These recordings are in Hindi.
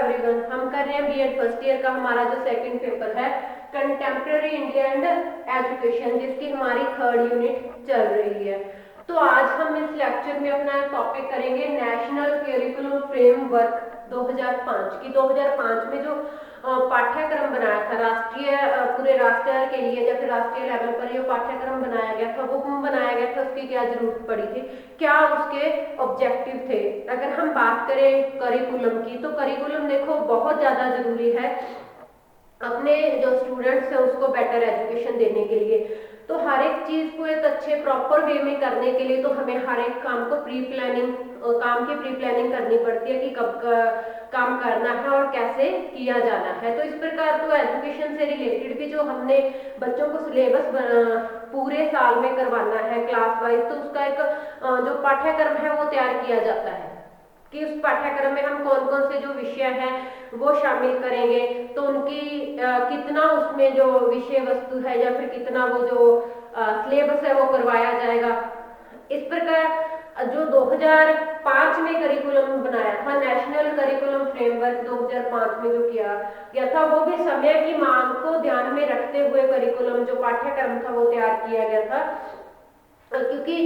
एवरीवन, हम कर रहे हैं बीएड फर्स्ट ईयर का हमारा जो सेकंड पेपर है कंटेम्प्रेरी इंडिया एंड एजुकेशन, जिसकी हमारी थर्ड यूनिट चल रही है। तो आज हम इस लेक्चर में अपना टॉपिक करेंगे नेशनल करिकुलम फ्रेमवर्क 2005 की। 2005 में जो पाठ्यक्रम बनाया था राष्ट्रीय पूरे राष्ट्र के लिए या फिर राष्ट्रीय लेवल पर जो पाठ्यक्रम बनाया गया था वो क्यों बनाया गया था, उसकी क्या जरूरत पड़ी थी, क्या उसके ऑब्जेक्टिव थे। अगर हम बात करें करिकुलम की तो करिकुलम देखो बहुत ज्यादा जरूरी है अपने जो स्टूडेंट्स हैं उसको बेटर एजुकेशन देने के लिए। तो हर एक चीज को एक अच्छे प्रॉपर वे में करने के लिए तो हमें हर एक काम को प्री प्लानिंग काम की प्री प्लानिंग करनी पड़ती है कि कब काम करना है और कैसे किया जाना है। तो इस प्रकार तो एजुकेशन से रिलेटेड भी जो हमने बच्चों को सिलेबस पूरे साल में करवाना है क्लास वाइज, तो उसका एक जो पाठ्यक्रम है वो तैयार किया जाता है कि उस पाठ्यक्रम में हम कौन कौन से जो विषय हैं वो शामिल करेंगे, तो उनकी कितना उसमें जो विषय वस्तु है या फिर कितना वो जो सिलेबस है वो करवाया जाएगा। इस प्रकार जो 2005 में करिकुलम बनाया था, नेशनल करिकुलम फ्रेमवर्क 2005 में जो किया गया था, वो भी समय की मांग को ध्यान में रखते हुए करिकुलम जो पाठ्यक्रम था वो तैयार किया गया था। क्योंकि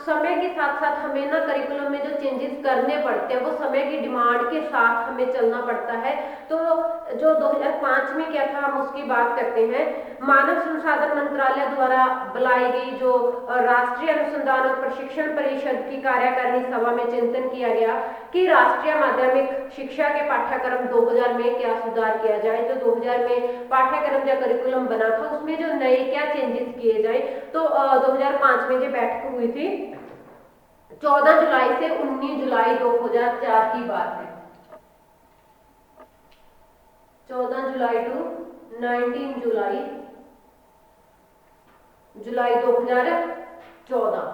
समय के साथ साथ हमें ना करिकुलम में जो चेंजेस करने पड़ते हैं वो समय की डिमांड के साथ हमें चलना पड़ता है। तो जो 2005 में क्या था हम उसकी बात करते हैं। मानव संसाधन मंत्रालय द्वारा बुलाई गई जो राष्ट्रीय अनुसंधान और प्रशिक्षण परिषद की कार्यकारिणी सभा में चिंतन किया गया कि राष्ट्रीय माध्यमिक शिक्षा के पाठ्यक्रम 2000 में क्या सुधार किया जाए। जो 2000 में पाठ्यक्रम या करिकुलम बना था उसमें जो नए क्या चेंजेस किए जाए। तो 2005 में जो बैठक हुई थी 14 जुलाई से 19 जुलाई 2004 की बात है। 14 जुलाई टू 19 जुलाई 2014।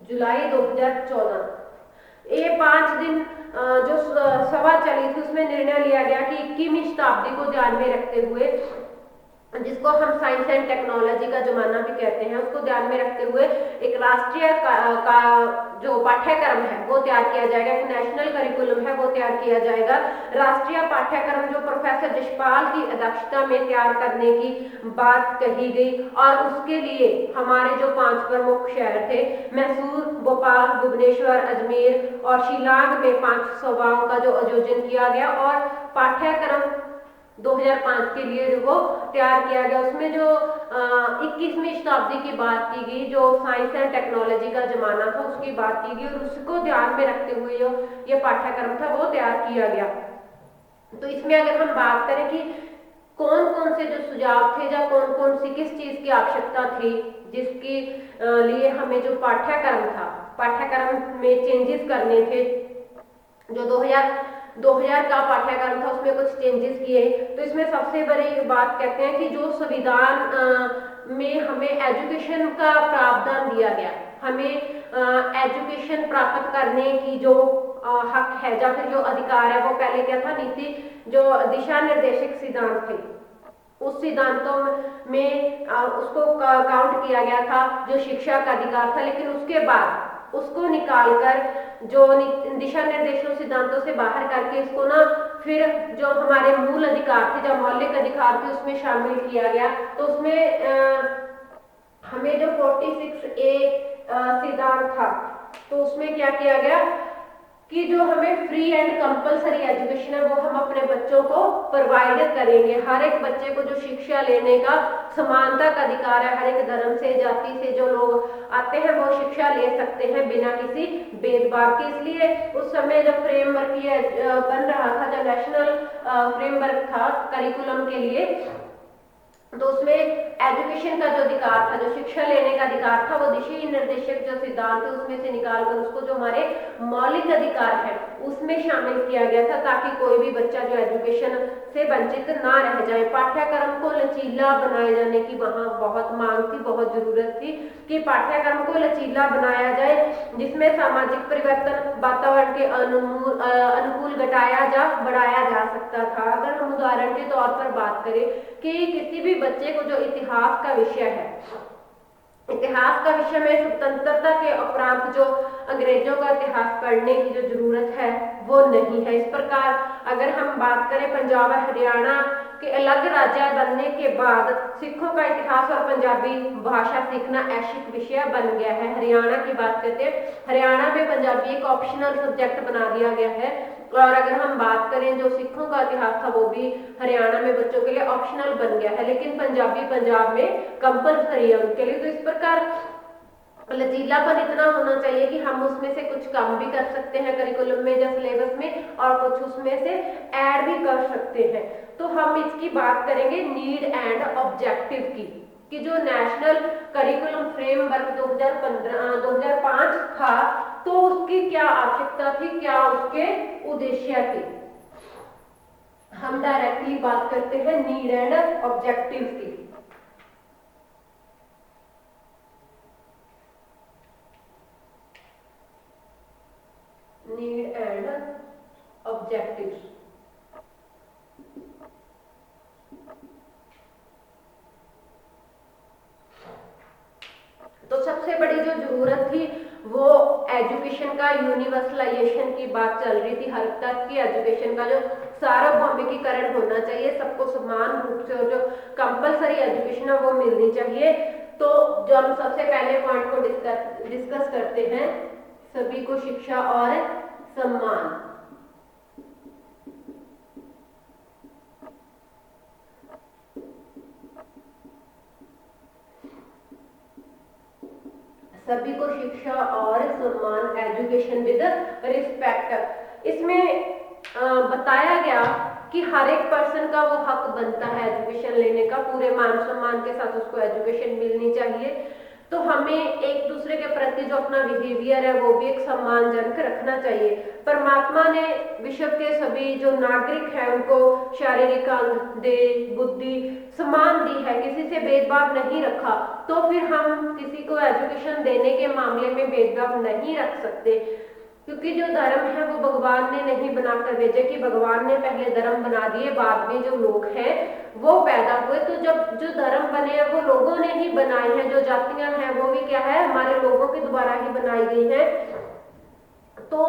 जुलाई 2014 ये 5 दिन जो सभा चली थी उसमें निर्णय लिया गया कि 21वीं शताब्दी को ध्यान में रखते हुए, जिसको हम साइंस एंड टेक्नोलॉजी का जमाना भी कहते हैं, उसको ध्यान में रखते हुए एक राष्ट्रीय का जो पाठ्यक्रम है वो तैयार किया जाएगा, एक नेशनल करिकुलम है वो तैयार किया जाएगा। राष्ट्रीय पाठ्यक्रम जो प्रोफेसर जशपाल की अध्यक्षता में तैयार करने की बात कही गई और उसके लिए हमारे जो 5 प्रमुख शहर थे मैसूर, भोपाल, भुवनेश्वर, अजमेर और शिलांग में 5 सभाओं का जो आयोजन किया गया और पाठ्यक्रम 2005 के लिए जो वो तैयार किया गया। उसमें जो 21वीं शताब्दी की बात की गई, जो साइंस एंड टेक्नोलॉजी का जमाना था उसकी बात की गई और उसको ध्यान में रखते हुए जो ये पाठ्यक्रम था वो तैयार किया गया। तो इसमें अगर हम बात करें कि कौन कौन से जो सुझाव थे या कौन कौन सी किस चीज की आवश्यकता थी जिसके लिए हमें जो पाठ्यक्रम में चेंजेस करने थे। जो 2000 का पाठ्यक्रम था उसमें कुछ चेंजेस किए। तो इसमें सबसे बड़ी बात कहते हैं कि जो संविधान में हमें एजुकेशन का प्रावधान दिया गया, हमें एजुकेशन प्राप्त करने की जो हक है या फिर जो अधिकार है वो पहले क्या था, नीति जो दिशा निर्देशक सिद्धांत थे उस सिद्धांतों में उसको काउंट किया गया था जो शिक्षा का अधिकार था, लेकिन उसके बाद उसको निकालकर जो दिशा निर्देशों सिद्धांतों से बाहर करके इसको ना फिर जो हमारे मूल अधिकार थे, जो मौलिक अधिकार थे उसमें शामिल किया गया। तो उसमें हमें जो 46A सिद्धांत था तो उसमें क्या किया गया कि जो हमें फ्री एंड कंपलसरी एजुकेशन है वो हम अपने बच्चों को प्रोवाइड करेंगे। हर एक बच्चे को जो शिक्षा लेने का समानता का अधिकार है, हर एक धर्म से जाति से जो लोग आते हैं वो शिक्षा ले सकते हैं बिना किसी भेदभाव के। इसलिए उस समय जब फ्रेमवर्क ये बन रहा था, जब नेशनल फ्रेमवर्क था करिकुलम के लिए, तो उसमें एजुकेशन का जो अधिकार था, जो शिक्षा लेने का अधिकार था, वो दिशा निर्देशक जो सिद्धांत है उसमें से निकालकर उसको जो हमारे मौलिक अधिकार है उसमें शामिल किया गया था ताकि कोई भी बच्चा जो एजुकेशन से वंचित ना रह जाए। पाठ्यक्रम को लचीला बनाए जाने की वहाँ बहुत मांग थी, बहुत जरूरत थी कि पाठ्यक्रम को लचीला बनाया जाए जिसमें सामाजिक परिवर्तन वातावरण के अनुकूल बढ़ाया जा सकता था। अगर हम उदाहरण के तौर पर बात करें कि किसी भी बच्चे को जो इतिहास का विषय है। इतिहास का विषय में स्वतंत्रता के उपरांत जो अंग्रेजों का इतिहास पढ़ने की जो जरूरत है वो नहीं है। इस प्रकार अगर हम बात करें पंजाब और हरियाणा के अलग राज्य बनने के बाद सिखों का इतिहास और पंजाबी भाषा सीखना ऐच्छिक विषय बन गया है। हरियाणा की बात करते हैं, हरियाणा में पंजाबी एक ऑप्शनल सब्जेक्ट बना दिया गया है। और अगर हम बात करें जो सिखों का इतिहास था वो भी हरियाणा में बच्चों के लिए ऑप्शनल बन गया है, लेकिन पंजाबी पंजाब में कंपलसरी है उनके लिए। तो इस प्रकार लचीलापन इतना होना चाहिए कि हम उसमें से कुछ कम भी कर सकते हैं करिकुलम में या सिलेबस में, और कुछ उसमें से ऐड भी कर सकते हैं। तो हम इसकी बात करेंगे नीड एंड ऑब्जेक्टिव की, कि जो नेशनल करिकुलम फ्रेमवर्क 2005 था तो उसकी क्या आवश्यकता थी, क्या उसके उद्देश्य थे। हम डायरेक्टली बात करते हैं नीड एंड ऑब्जेक्टिव की। Need and objectives. तो सबसे बड़ी जो जरूरत थी वो एजुकेशन का यूनिवर्सलाइजेशन की बात चल रही थी। हर तक की एजुकेशन का जो सार्वभौमिकीकरण होना चाहिए, सबको समान रूप से, और जो कंपलसरी एजुकेशन है वो मिलनी चाहिए। तो जो हम सबसे पहले पॉइंट को डिस्कस करते हैं, सभी को शिक्षा और सम्मान। सभी को शिक्षा और सम्मान, एजुकेशन विद रिस्पेक्ट। इसमें बताया गया कि हर एक पर्सन का वो हक बनता है एजुकेशन लेने का, पूरे मान सम्मान के साथ उसको एजुकेशन मिलनी चाहिए। तो हमें एक दूसरे के प्रति जो अपना बिहेवियर है वो भी एक सम्मानजनक रखना चाहिए। परमात्मा ने विश्व के सभी जो नागरिक हैं उनको शारीरिक अंग, देह, बुद्धि समान दी है, किसी से भेदभाव नहीं रखा। तो फिर हम किसी को एजुकेशन देने के मामले में भेदभाव नहीं रख सकते, क्योंकि जो धर्म है वो भगवान ने नहीं बनाकर भेजे कि भगवान ने पहले धर्म बना दिए, बाद में जो लोग हैं वो पैदा हुए। तो जब जो धर्म बने हैं वो लोगों ने ही बनाए हैं, जो जातियां हैं वो भी क्या है, हमारे लोगों के द्वारा ही बनाई गई है। तो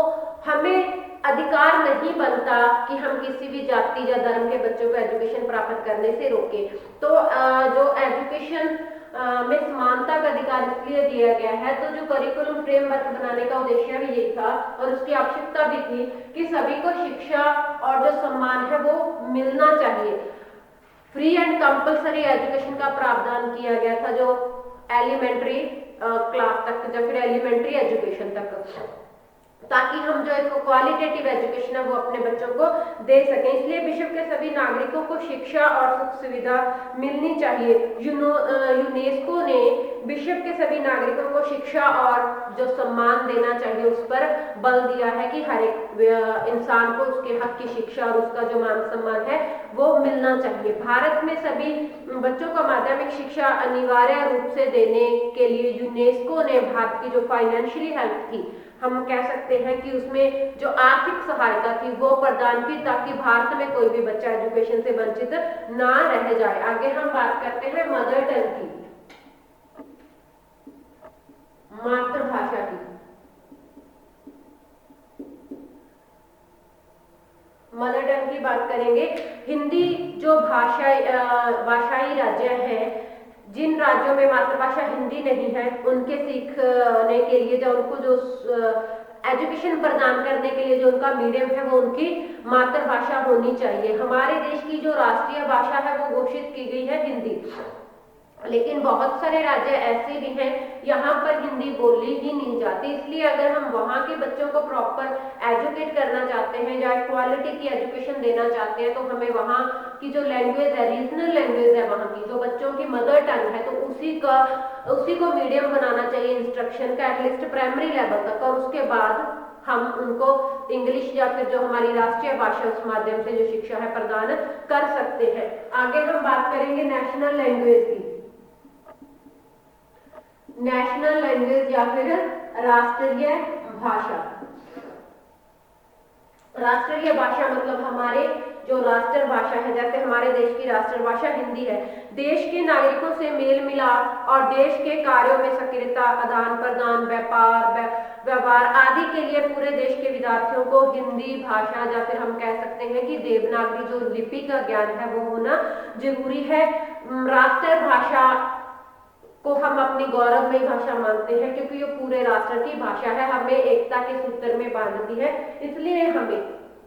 हमें अधिकार नहीं बनता कि हम किसी भी जाति या धर्म के बच्चों को एजुकेशन प्राप्त करने से रोके। तो जो एजुकेशन में समानता का अधिकार इसलिए दिया गया है, तो जो करिकुलम फ्रेमवर्क बनाने का उद्देश्य भी यही था और उसकी आवश्यकता भी थी कि सभी को शिक्षा और जो सम्मान है वो मिलना चाहिए। फ्री एंड कंपलसरी एजुकेशन का प्रावधान किया गया था, जो एलिमेंट्री क्लास तक या फिर एलिमेंट्री एजुकेशन तक, ताकि हम जो एक क्वालिटेटिव एजुकेशन है वो अपने बच्चों को दे सकें। इसलिए विश्व के सभी नागरिकों को शिक्षा और सुख सुविधा मिलनी चाहिए। यूनेस्को ने विश्व के सभी नागरिकों को शिक्षा और जो सम्मान देना चाहिए उस पर बल दिया है कि हर एक इंसान को उसके हक की शिक्षा और उसका जो मान सम्मान है वो मिलना चाहिए। भारत में सभी बच्चों को माध्यमिक शिक्षा अनिवार्य रूप से देने के लिए यूनेस्को ने भारत की जो फाइनेंशियली हेल्प थी, हम कह सकते हैं कि उसमें जो आर्थिक सहायता थी वो प्रदान की, ताकि भारत में कोई भी बच्चा एजुकेशन से वंचित ना रह जाए। आगे हम बात करते हैं मदर टंग की, मातृभाषा की। मदर टंग की बात करेंगे। हिंदी जो भाषाई राज्य है, जिन राज्यों में मातृभाषा हिंदी नहीं है उनके सीखने के लिए जो उनको जो एजुकेशन प्रदान करने के लिए जो उनका मीडियम है वो उनकी मातृभाषा होनी चाहिए। हमारे देश की जो राष्ट्रीय भाषा है वो घोषित की गई है हिंदी, लेकिन बहुत सारे राज्य ऐसे भी हैं यहाँ पर हिंदी बोली ही नहीं जाती। इसलिए अगर हम वहाँ के बच्चों को प्रॉपर एजुकेट करना चाहते हैं या क्वालिटी की एजुकेशन देना चाहते हैं, तो हमें वहाँ की जो लैंग्वेज है, रीजनल लैंग्वेज है वहाँ की, जो बच्चों की मदर टंग है, तो उसी को मीडियम बनाना चाहिए इंस्ट्रक्शन का, एटलीस्ट प्राइमरी लेवल तक। और उसके बाद हम उनको इंग्लिश या फिर जो हमारी राष्ट्रीय भाषा उस माध्यम से जो शिक्षा है प्रदान कर सकते हैं। आगे हम बात करेंगे नेशनल लैंग्वेज की। नेशनल लैंग्वेज या फिर राष्ट्रीय भाषा। राष्ट्रीय भाषा मतलब हमारे जो राष्ट्रभाषा है, जैसे हमारे देश की राष्ट्रभाषा हिंदी है, देश के नागरिकों से मेल मिलाप और देश के कार्यों में सक्रियता, आदान प्रदान, व्यवहार आदि के लिए पूरे देश के विद्यार्थियों को हिंदी भाषा या फिर हम कह सकते हैं कि देवनागरी जो लिपि का ज्ञान है वो होना जरूरी है। राष्ट्रभाषा को हम अपनी गौरवमयी भाषा मानते हैं क्योंकि ये पूरे राष्ट्र की भाषा है, हमें एकता के सूत्र में बांधती है। इसलिए हमें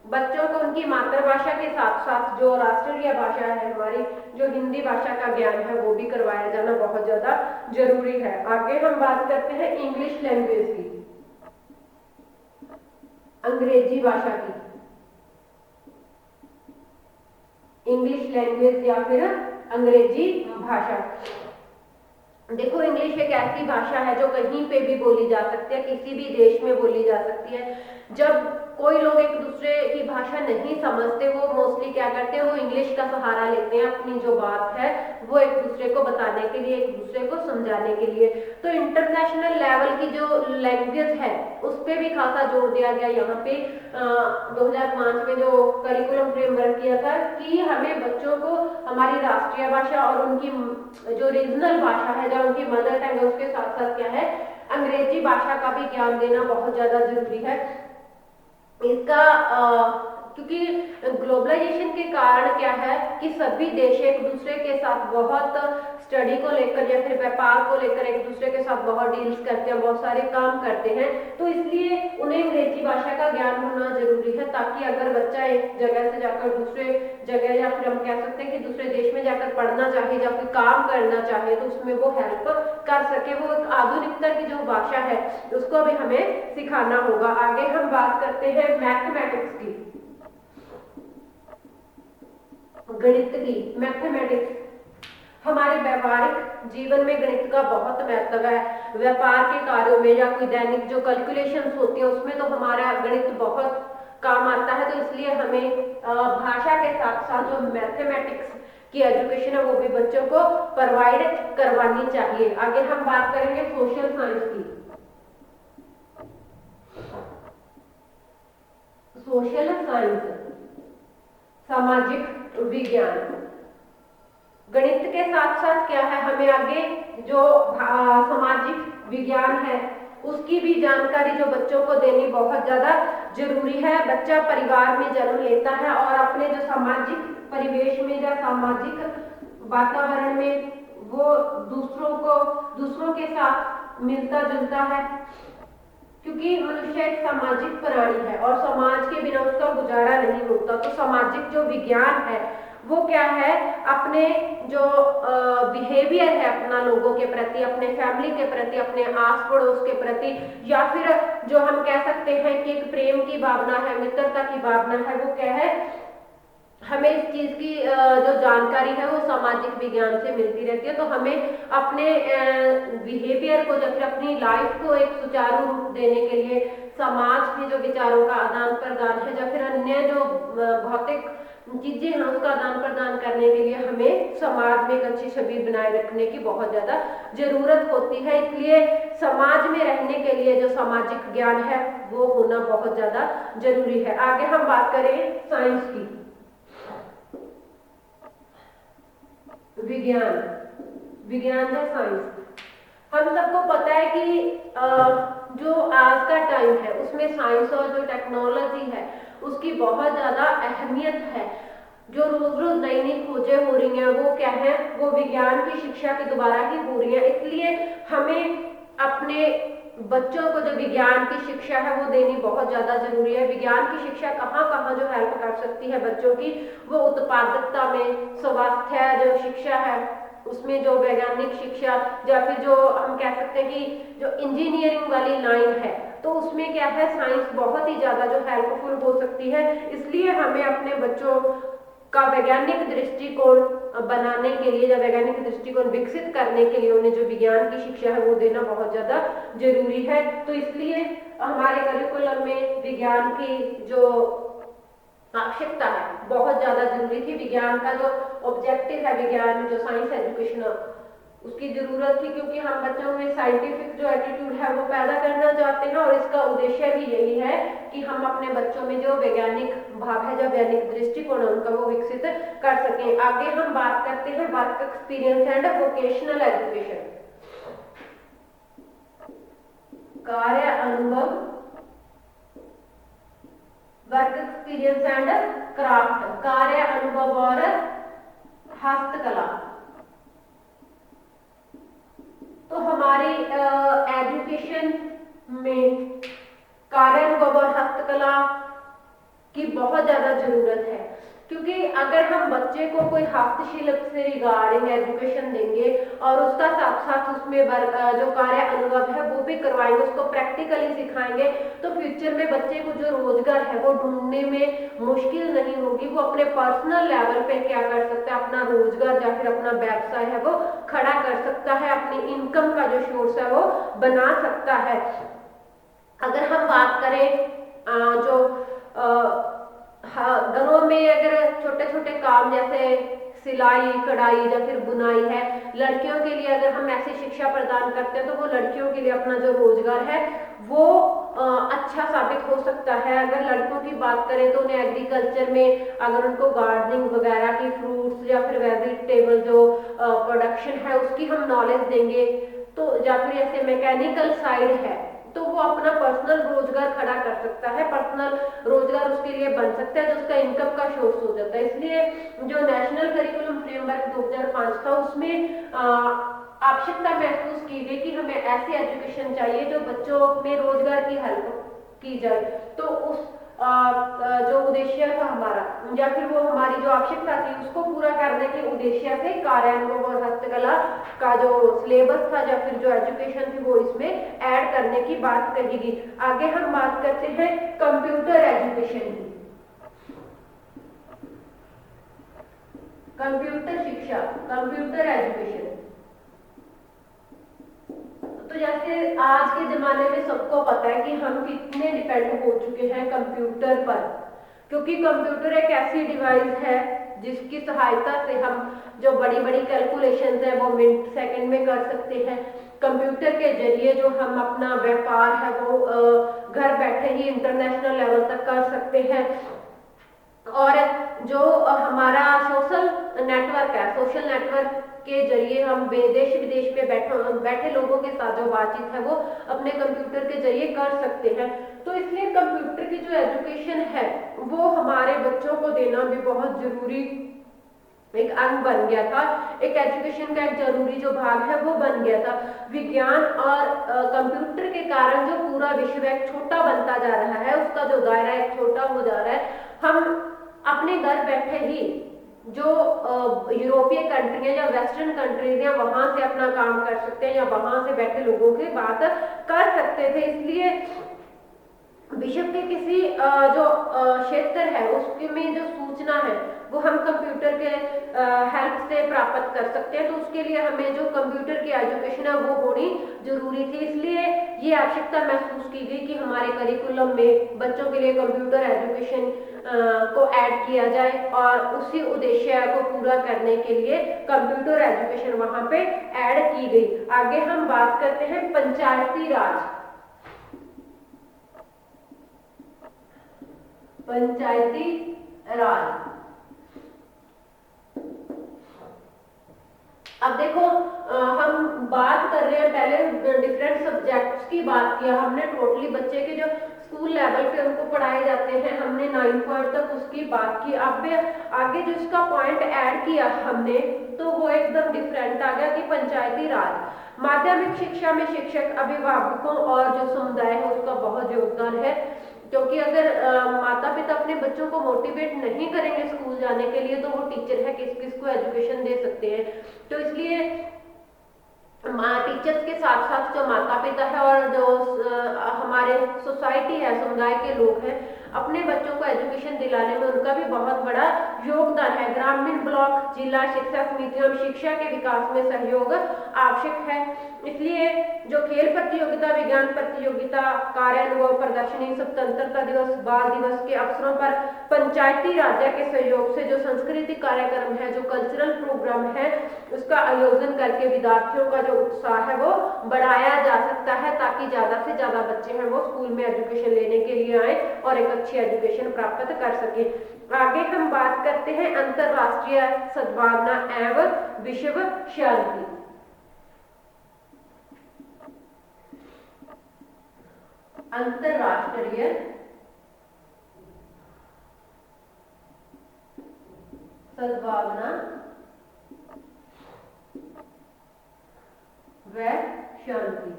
बच्चों को उनकी मातृभाषा के साथ साथ जो राष्ट्रीय भाषा है हमारी, जो हिंदी भाषा का ज्ञान है वो भी करवाया जाना बहुत ज्यादा जरूरी है। आगे हम बात करते हैं इंग्लिश लैंग्वेज की, अंग्रेजी भाषा की। इंग्लिश लैंग्वेज या फिर अंग्रेजी भाषा। देखो, इंग्लिश एक ऐसी भाषा है जो कहीं पे भी बोली जा सकती है, किसी भी देश में बोली जा सकती है। जब कोई लोग एक दूसरे की भाषा नहीं समझते, वो मोस्टली क्या करते हैं, वो इंग्लिश का सहारा लेते हैं अपनी जो बात है वो एक दूसरे को बताने के लिए, एक दूसरे को समझाने के लिए। तो इंटरनेशनल लेवल की जो लैंग्वेज है उस पर भी खासा जोर दिया गया यहाँ पे 2005 में जो करिकुलम फ्रेमवर्क किया था कि हमें बच्चों को हमारी राष्ट्रीय भाषा और उनकी जो रीजनल भाषा है, जो उनकी मदर टंग है, उसके साथ साथ क्या है, अंग्रेजी भाषा का भी ज्ञान देना बहुत ज्यादा जरूरी है। इसका क्योंकि ग्लोबलाइजेशन के कारण क्या है कि सभी देश एक दूसरे के साथ बहुत स्टडी को लेकर या फिर व्यापार को लेकर एक दूसरे के साथ बहुत डील्स करते हैं, बहुत सारे काम करते हैं। तो इसलिए उन्हें अंग्रेजी भाषा का ज्ञान होना जरूरी है, ताकि अगर बच्चा एक जगह से जाकर दूसरे जगह या फिर हम कह सकते हैं कि दूसरे देश में जाकर पढ़ना चाहे या फिर काम करना चाहे तो उसमें वो हेल्प कर सके। वो आधुनिकता की जो भाषा है उसको भी हमें सिखाना होगा। आगे हम बात करते हैं मैथमेटिक्स की, गणित की। मैथमेटिक्स हमारे व्यवहारिक जीवन में गणित का बहुत महत्व है। व्यापार के कार्यों में या कोई दैनिक जो कैलकुलेशंस होती है उसमें तो हमारा गणित बहुत काम आता है। तो इसलिए हमें भाषा के साथ साथ जो मैथमेटिक्स की एजुकेशन है वो भी बच्चों को प्रोवाइड करवानी चाहिए। आगे हम बात करेंगे सोशल साइंस की। सोशल साइंस, सामाजिक विज्ञान। गणित के साथ साथ क्या है, हमें आगे जो सामाजिक विज्ञान है उसकी भी जानकारी जो बच्चों को देनी बहुत ज्यादा जरूरी है। बच्चा परिवार में जन्म लेता है और अपने जो सामाजिक परिवेश में या सामाजिक वातावरण में वो दूसरों के साथ मिलता जुलता है, क्योंकि मनुष्य एक सामाजिक प्राणी है और समाज के बिना उसका गुजारा नहीं होता। तो सामाजिक जो विज्ञान है वो क्या है, अपने जो बिहेवियर है अपना लोगों के प्रति, अपने फैमिली के प्रति, अपने आस पड़ोस के प्रति, या फिर जो हम कह सकते हैं कि एक प्रेम की भावना है, मित्रता की भावना है, वो क्या है, हमें इस चीज की जो जानकारी है वो सामाजिक विज्ञान से मिलती रहती है। तो हमें अपने बिहेवियर को या फिर अपनी लाइफ को एक सुचारू रूप देने के लिए समाज में जो विचारों का आदान प्रदान है या फिर अन्य जो भौतिक चीजें हैं उसका आदान प्रदान करने के लिए हमें समाज में एक अच्छी छवि बनाए रखने की बहुत ज्यादा जरूरत होती है। इसलिए समाज में रहने के लिए जो सामाजिक ज्ञान है वो होना बहुत ज्यादा जरूरी है। आगे हम बात करें साइंस की। विज्ञान है साइंस। हम सबको पता है कि जो आज का टाइम है उसमें साइंस और जो टेक्नोलॉजी है उसकी बहुत ज्यादा अहमियत है। जो रोज रोज नई नई खोजें हो रही हैं वो क्या है, वो विज्ञान की शिक्षा के द्वारा ही हो रही है। इसलिए हमें अपने बच्चों को जो विज्ञान की शिक्षा है वो देनी बहुत ज्यादा जरूरी है। विज्ञान की शिक्षा कहाँ कहाँ जो हेल्प कर सकती है बच्चों की, वो उत्पादकता में, स्वास्थ्य जो शिक्षा है उसमें, जो वैज्ञानिक शिक्षा, या फिर जो हम कह सकते हैं कि जो इंजीनियरिंग वाली लाइन है तो उसमें क्या है, साइंस बहुत ही ज्यादा जो हेल्पफुल हो सकती है। इसलिए हमें अपने बच्चों का वैज्ञानिक दृष्टिकोण बनाने के लिए या वैज्ञानिक दृष्टिकोण विकसित करने के लिए उन्हें जो विज्ञान की शिक्षा है वो देना बहुत ज्यादा जरूरी है। तो इसलिए हमारे करिकुलम में विज्ञान की जो आवश्यकता है बहुत ज्यादा जरूरी थी। विज्ञान का जो ऑब्जेक्टिव है, विज्ञान जो साइंस एजुकेशन उसकी जरूरत थी, क्योंकि हम बच्चों में साइंटिफिक जो एटीट्यूड है वो पैदा करना चाहते हैं, और इसका उद्देश्य भी यही है कि हम अपने बच्चों में जो वैज्ञानिक भाव है, जो वैज्ञानिक दृष्टिकोण है उनका, वो विकसित कर सकें। आगे हम बात करते हैं work experience and vocational education. कार्य अनुभव, वर्क एक्सपीरियंस एंड क्राफ्ट, कार्य अनुभव और हस्तकला। तो हमारी एजुकेशन में कार्य अनुभव और हस्तकला की बहुत ज्यादा जरूरत है, क्योंकि अगर हम बच्चे को कोई हस्तशिल्प से रिगार्डिंग एजुकेशन देंगे और उसका साथ साथ उसमें जो कार्य अनुभव है वो भी करवाएंगे, उसको प्रैक्टिकली सिखाएंगे, तो फ्यूचर में बच्चे को जो रोजगार है वो ढूंढने में मुश्किल नहीं होगी। वो अपने पर्सनल लेवल पे क्या कर सकता है, अपना रोजगार या फिर अपना व्यवसाय है वो खड़ा कर सकता है, अपनी इनकम का जो सोर्स है वो बना सकता है। अगर हम बात करें जो घरों में अगर छोटे छोटे काम जैसे सिलाई कढ़ाई या फिर बुनाई है, लड़कियों के लिए अगर हम ऐसी शिक्षा प्रदान करते हैं तो वो लड़कियों के लिए अपना जो रोजगार है वो अच्छा साबित हो सकता है। अगर लड़कों की बात करें तो उन्हें एग्रीकल्चर में अगर उनको गार्डनिंग वगैरह की, फ्रूट्स या फिर वेजिटेबल जो प्रोडक्शन है उसकी हम नॉलेज देंगे, तो या फिर ऐसे मैकेनिकल साइड है तो वो अपना पर्सनल रोजगार खड़ा कर सकता है, पर्सनल रोजगार उसके लिए बन सकता है, जो उसका इनकम का सोर्स हो जाता है। इसलिए जो नेशनल करिकुलम फ्रेमवर्क 2005 था उसमें आवश्यकता महसूस की गई कि हमें ऐसी एजुकेशन चाहिए जो बच्चों में रोजगार की हेल्प की जाए। तो उस जो उद्देश्य था हमारा या फिर वो हमारी जो आवश्यकता थी उसको पूरा करने के उद्देश्य से कार्यान्वयन और हस्तकला का जो सिलेबस था या फिर जो एजुकेशन थी वो इसमें ऐड करने की बात कही गई। आगे हम बात करते हैं कंप्यूटर एजुकेशन की। कंप्यूटर शिक्षा, कंप्यूटर एजुकेशन। तो जैसे आज के जमाने में सबको पता है कि हम कितने डिपेंड हो चुके हैं कंप्यूटर पर, क्योंकि कंप्यूटर एक ऐसी डिवाइस है जिसकी सहायता से हम जो बड़ी बड़ी कैलकुलेशंस है वो मिनट सेकंड में कर सकते हैं। कंप्यूटर के जरिए जो हम अपना व्यापार है वो घर बैठे ही इंटरनेशनल लेवल तक कर सकते हैं। और जो हमारा सोशल नेटवर्क है, सोशल नेटवर्क के जरिए हम देश विदेश में बैठे लोगों के साथ जो बातचीत है वो अपने कंप्यूटर के जरिए कर सकते हैं। तो इसलिए कंप्यूटर की जो एजुकेशन है वो हमारे बच्चों को देना भी बहुत जरूरी एक अंग बन गया था, एक एजुकेशन का एक जरूरी जो भाग है वो बन गया था। विज्ञान और कंप्यूटर के कारण जो पूरा विश्व एक छोटा बनता जा रहा है, उसका जो दायरा एक छोटा हो जा रहा है। हम अपने घर बैठे ही जो यूरोपीय कंट्री या वेस्टर्न कंट्रीज हैं वहां से अपना काम कर सकते हैं या वहां से बैठे लोगों से बात कर सकते थे। इसलिए विश्व के किसी जो क्षेत्र है उसमें जो सूचना है वो हम कंप्यूटर के हेल्प से प्राप्त कर सकते हैं। तो उसके लिए हमें जो कंप्यूटर की एजुकेशन है वो होनी जरूरी थी। इसलिए ये आवश्यकता महसूस की गई कि हमारे करिकुलम में बच्चों के लिए कंप्यूटर एजुकेशन को ऐड किया जाए, और उसी उद्देश्य को पूरा करने के लिए कंप्यूटर एजुकेशन वहां पे ऐड की गई। आगे हम बात करते हैं पंचायती राज। पंचायती राज। अब देखो हम बात कर रहे हैं, पहले डिफरेंट सब्जेक्ट्स की बात किया हमने, टोटली बच्चे के जो स्कूल लेवल पे उनको पढ़ाए जाते हैं हमने 9 पॉइंट तक उसकी बात की। अब आगे जो इसका पॉइंट ऐड किया हमने तो वो एकदम डिफरेंट आ गया कि पंचायती राज। माध्यमिक शिक्षा में शिक्षक, अभिभावकों और जो समुदाय है उसका बहुत योगदान है, क्योंकि अगर माता पिता अपने बच्चों को मोटिवेट नहीं करेंगे स्कूल जाने के लिए तो वो टीचर है किस किस को एजुकेशन दे सकते हैं। तो इसलिए टीचर्स के साथ साथ जो माता पिता है और जो हमारे सोसाइटी है, समुदाय के लोग हैं, अपने बच्चों को एजुकेशन दिलाने में उनका भी बहुत बड़ा योगदान है। ग्रामीण ब्लॉक, जिला शिक्षा समितियों में शिक्षा के विकास में सहयोग आवश्यक है। इसलिए जो खेल प्रतियोगिता, विज्ञान प्रतियोगिता, कार्यानुभव प्रदर्शनी, स्वतंत्रता दिवस, बाल दिवस के अवसरों पर पंचायती राज के सहयोग से जो सांस्कृतिक कार्यक्रम है, जो कल्चरल प्रोग्राम है, उसका आयोजन करके विद्यार्थियों का जो उत्साह है वो बढ़ाया जा सकता है, ताकि ज्यादा से ज्यादा बच्चे हैं वो स्कूल में एजुकेशन लेने के लिए आए और एक अच्छी एजुकेशन प्राप्त कर सके। आगे हम बात करते हैं अंतरराष्ट्रीय सद्भावना एवं विश्व शांति। अंतरराष्ट्रीय सद्भावना व शांति।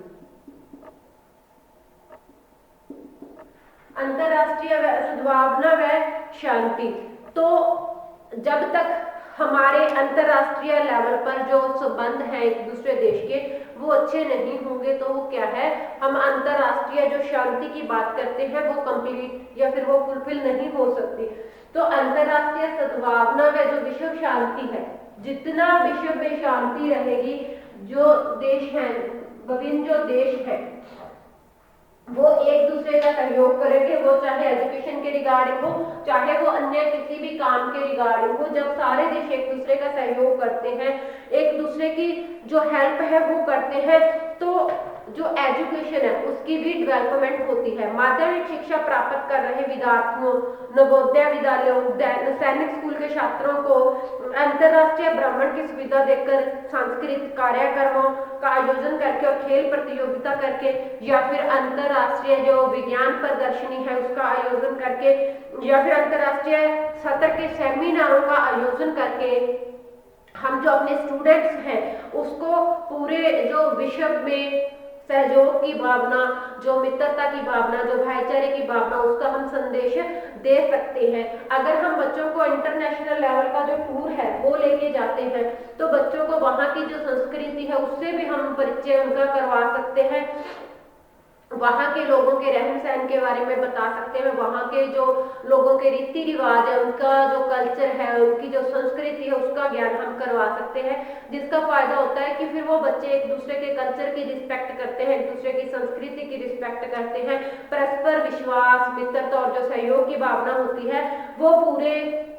अंतरराष्ट्रीय सद्भावना व शांति, तो जब तक हमारे अंतरराष्ट्रीय लेवल पर जो संबंध है एक दूसरे देश के वो अच्छे नहीं होंगे तो वो क्या है, हम अंतरराष्ट्रीय जो शांति की बात करते हैं वो कंप्लीट या फिर वो फुलफिल नहीं हो सकती। तो अंतरराष्ट्रीय सद्भावना व जो विश्व शांति है, जितना विश्व में शांति रहेगी, जो देश हैं, विभिन्न जो देश है वो एक दूसरे का सहयोग करेंगे, वो चाहे एजुकेशन के रिगार्डिंग हो, चाहे वो अन्य किसी भी काम के रिगार्डिंग हो। जब सारे देश एक दूसरे का सहयोग करते हैं, एक दूसरे की जो हेल्प है वो करते हैं, तो जो एजुकेशन है उसकी भी डेवलपमेंट होती है। माध्यमिक शिक्षा प्राप्त कर रहे विद्यार्थियों, नवोदय विद्यालयों, सैनिक स्कूल के छात्रों को अंतरराष्ट्रीय भ्रमण की सुविधा देकर, सांस्कृतिक कार्यक्रमों का आयोजन करके और खेल प्रतियोगिता करके, या फिर अंतरराष्ट्रीय जो विज्ञान प्रदर्शनी है उसका आयोजन करके, या फिर अंतरराष्ट्रीय सत्र के सेमिनारों का आयोजन करके हम जो अपने स्टूडेंट्स हैं उसको पूरे जो विश्व में सहयोग की भावना, जो मित्रता की भावना, जो भाईचारे की भावना, उसका हम संदेश दे सकते हैं। अगर हम बच्चों को इंटरनेशनल लेवल का जो टूर है वो लेके जाते हैं तो बच्चों को वहाँ की जो संस्कृति है उससे भी हम परिचय उनका करवा सकते हैं, वहाँ के लोगों के रहन सहन के बारे में बता सकते हैं, वहाँ के जो लोगों के रीति रिवाज है, उनका जो कल्चर है, उनकी जो संस्कृति है उसका ज्ञान हम करवा सकते हैं, जिसका फायदा होता है कि फिर वो बच्चे एक दूसरे के कल्चर की रिस्पेक्ट करते हैं, एक दूसरे की संस्कृति की रिस्पेक्ट करते हैं। परस्पर विश्वास, मित्रता और जो सहयोग की भावना होती है वो पूरे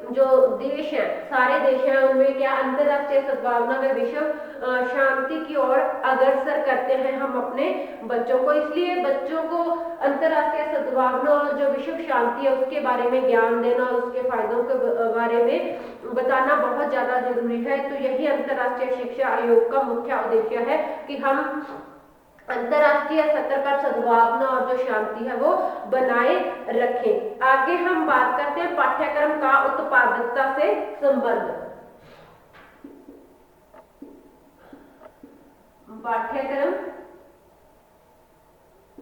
जो देश है, सारे देश हैं, उनमें क्या अंतरराष्ट्रीय सद्भावना व विश्व शांति की ओर अग्रसर करते हैं हम अपने बच्चों को। इसलिए बच्चों को अंतरराष्ट्रीय सद्भावना और जो विश्व शांति है उसके बारे में ज्ञान देना और उसके फायदों के बारे में बताना बहुत ज्यादा जरूरी है। तो यही अंतरराष्ट्रीय शिक्षा आयोग का मुख्य उद्देश्य है कि हम अंतरराष्ट्रीय स्तर पर सद्भावना और जो शांति है वो बनाए रखें। आगे हम बात करते हैं पाठ्यक्रम का उत्पादकता से संबंध। पाठ्यक्रम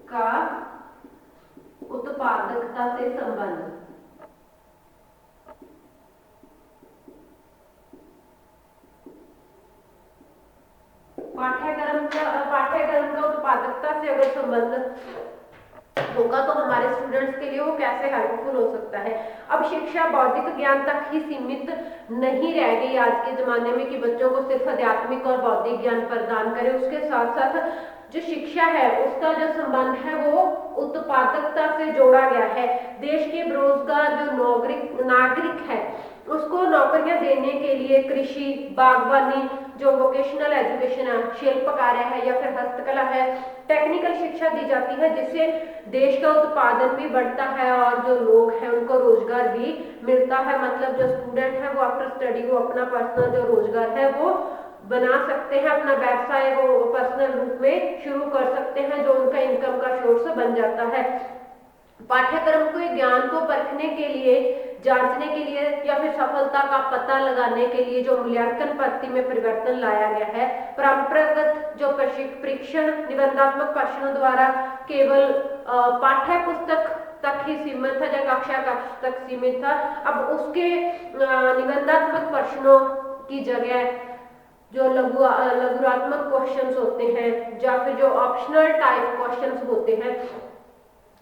का उत्पादकता से संबंध। पाठ्यक्रम का उत्पादकता से अगर संबंध होगा तो हमारे स्टूडेंट्स के लिए वो कैसे हेल्पफुल हो सकता है। अब शिक्षा बौद्धिक ज्ञान तक ही सीमित नहीं रह गई आज के जमाने में कि बच्चों को सिर्फ आध्यात्मिक और बौद्धिक ज्ञान प्रदान करें, उसके साथ साथ जो शिक्षा है उसका जो संबंध है वो उत्पादकता से जोड़ा गया है। देश के बेरोजगार जो नागरिक है उसको नौकरियां देने के लिए कृषि, बागवानी, जो वोकेशनल एजुकेशन है, शिल्प कार्य है या फिर हस्तकला है, टेक्निकल शिक्षा दी जाती है, जिससे देश का उत्पादन भी बढ़ता है और जो लोग हैं उनको रोजगार भी मिलता है। मतलब जो स्टूडेंट है वो आफ्टर स्टडी को अपना पर्सनल जो रोजगार है वो बना सकते हैं, अपना व्यवसाय वो पर्सनल रूप में शुरू कर सकते हैं, जो उनका इनकम का सोर्स बन जाता है। पाठ्यक्रम के ज्ञान को परखने के लिए, जांचने के लिए या फिर सफलता का पता लगाने के लिए जो मूल्यांकन पद्धति में परिवर्तन लाया गया है। परंपरागत जो परीक्षण निबंधात्मक प्रश्नों द्वारा केवल पाठ्य पुस्तक तक ही सीमित था, या कक्षा तक सीमित था। अब उसके निबंधात्मक प्रश्नों की जगह जो लघुरात्मक क्वेश्चंस होते हैं या फिर जो ऑप्शनल टाइप क्वेश्चंस होते हैं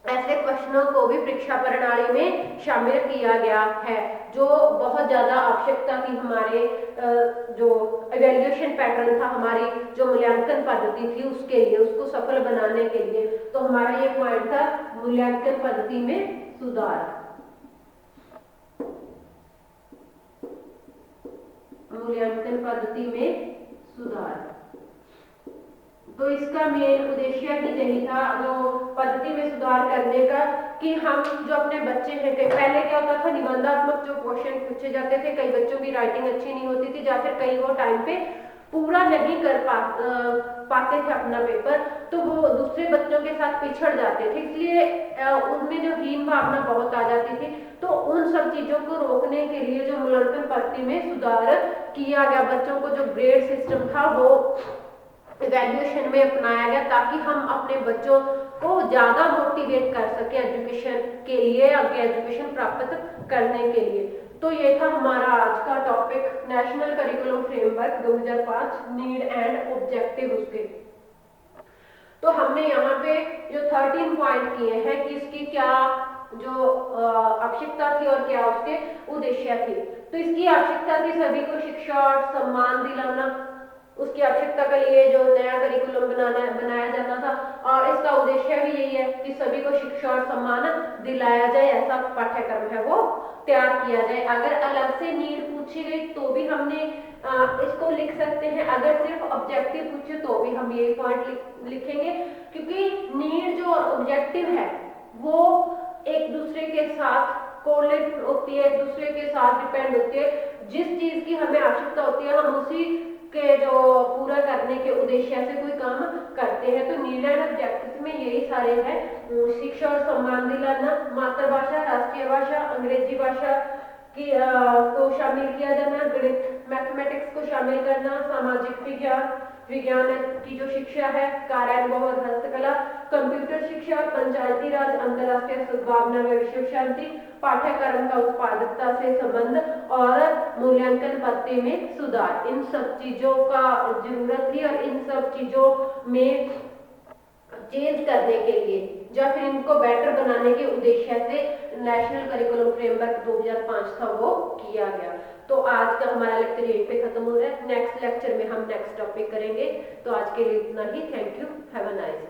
ऐसे क्वेश्चनों को भी परीक्षा प्रणाली में शामिल किया गया है, जो बहुत ज्यादा आवश्यकता थी हमारे जो इवेल्युएशन पैटर्न था, हमारी जो मूल्यांकन पद्धति थी उसके लिए, उसको सफल बनाने के लिए। तो हमारा ये पॉइंट था मूल्यांकन पद्धति में सुधार। मूल्यांकन पद्धति में सुधार। तो इसका मेन उद्देश्य ही यही था, जो पद्धति में सुधार करने का, कि हम जो अपने बच्चे हैं, पहले क्या होता था, निबंधात्मक जो क्वेश्चन पूछे जाते थे, कई बच्चों की राइटिंग अच्छी नहीं होती थी, या फिर कई वो टाइम पे पूरा नहीं कर पाते थे अपना पेपर, तो वो दूसरे बच्चों के साथ पिछड़ जाते थे, इसलिए उनमें जो हीन भावना बहुत आ जाती थी। तो उन सब चीजों को रोकने के लिए जो मूल्यांकन पद्धति में सुधार किया गया, बच्चों को जो ग्रेड सिस्टम था वो इवैल्यूएशन में अपनाया गया, ताकि हम अपने बच्चों को ज्यादा मोटिवेट कर सके एजुकेशन के लिए, आगे एजुकेशन प्राप्त करने के लिए। तो ये था हमारा आज का topic, national curriculum framework 2005 need and objective उसके। तो हमने यहाँ पे जो 13 पॉइंट किए हैं कि इसकी क्या जो आवश्यकता थी और क्या उसके उद्देश्य थे। तो इसकी आवश्यकता थी सभी को शिक्षा और सम्मान दिलाना, उसकी आवश्यकता के लिए जो नया करिकुलम बनाया जाना था, और इसका उद्देश्य भी यही है कि सभी को शिक्षा और सम्मान दिलाया जाए, ऐसा पाठ्यक्रम है वो तैयार किया जाए। अगर अलग से नीड पूछी गई तो भी हमने इसको लिख सकते हैं, अगर सिर्फ ऑब्जेक्टिव पूछे तो भी हम ये पॉइंट लिखेंगे, क्योंकि नीड जो ऑब्जेक्टिव है वो एक दूसरे के साथ कोरिलेट होती है, एक दूसरे के साथ डिपेंड होती है। जिस चीज की हमें आवश्यकता होती है हम उसी के जो पूरा करने के उद्देश्य से कोई काम करते हैं। तो नीड एंड ऑब्जेक्टिव में यही सारे हैं, शिक्षा और सम्मान दिलाना, मातृभाषा, राष्ट्रीय भाषा, अंग्रेजी भाषा की को शामिल किया जाना, गणित मैथमेटिक्स को शामिल करना, सामाजिक विज्ञान की जो शिक्षा है, कार्यानुभव और हस्तकला, कंप्यूटर शिक्षा, पंचायती राज, अंतरराष्ट्रीय सद्भावना व विश्व शांति, पाठ्यक्रम का उत्पादकता से संबंध और मूल्यांकन पद्धति में सुधार। इन सब चीजों का जरूरत थी, और इन सब चीजों में चेंज करने के लिए या फिर इनको बेटर बनाने के उद्देश्य से नेशनल करिकुलम फ्रेमवर्क 2005 था वो किया गया। तो आज का हमारा लेक्चर यहीं पे खत्म हो रहा है। नेक्स्ट लेक्चर में हम नेक्स्ट टॉपिक करेंगे। तो आज के लिए इतना ही। Thank you, have a nice day.